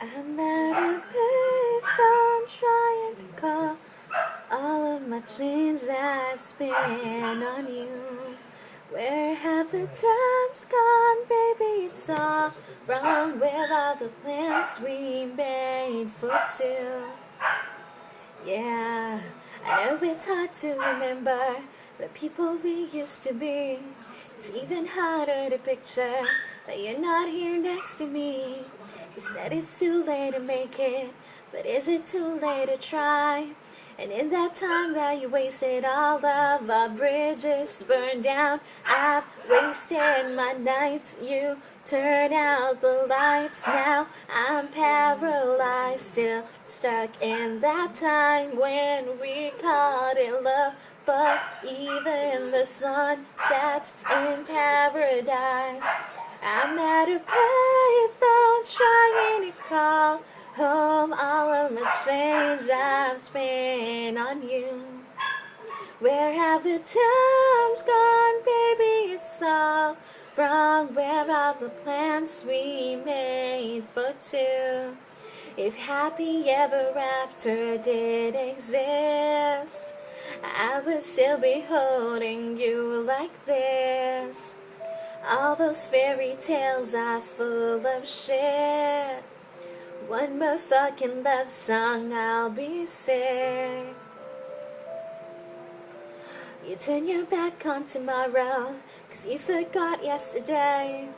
I'm at a payphone trying to call all of my change that I've spent on you. Where have the times gone, baby? It's all wrong. Where are the plans we made for two? Yeah, I know it's hard to remember the people we used to be. It's even harder to picture that you're not here next to me. You said it's too late to make it, but is it too late to try? And in that time that you wasted, all of our bridges burned down. I've wasted my nights, you turn out the lights. Now I'm paralyzed, still stuck in that time when we called it love. But even the sun sets in paradise. I'm at a payphone trying to call home all of my change I've spent on you. Where have the times gone, baby? It's all wrong. Where are the plans we made for two? If happy ever after did exist, I would still be holding you like this. All those fairy tales are full of shit. One more fucking love song, I'll be sick. You turn your back on tomorrow, 'cause you forgot yesterday.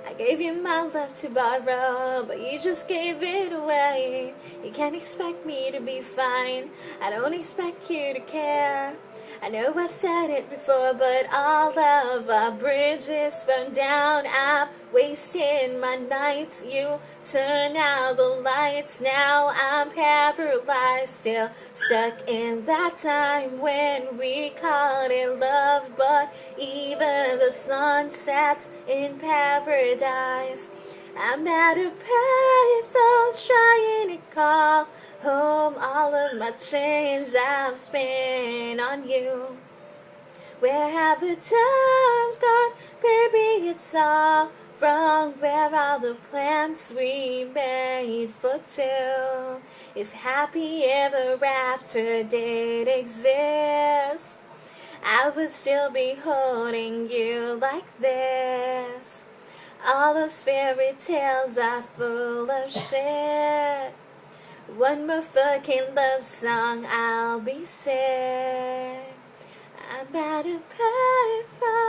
I gave you my love to borrow, but you just gave it away. You can't expect me to be fine, I don't expect you to care. I know I said it before, but all of our bridges burned down. I've wasted my nights, you turn out the lights. Now I'm paralyzed, still stuck in that time when we called it love. But even the sun sets in paradise. I'm at a payphone trying to call home all of my change I've spent on you. Where have the times gone, baby? It's all wrong. Where are the plans we made for two? If happy ever after did exist, I would still be holding you like this. All those fairy tales are full of shit. One more fucking love song, I'll be sick. I'm at a payphone.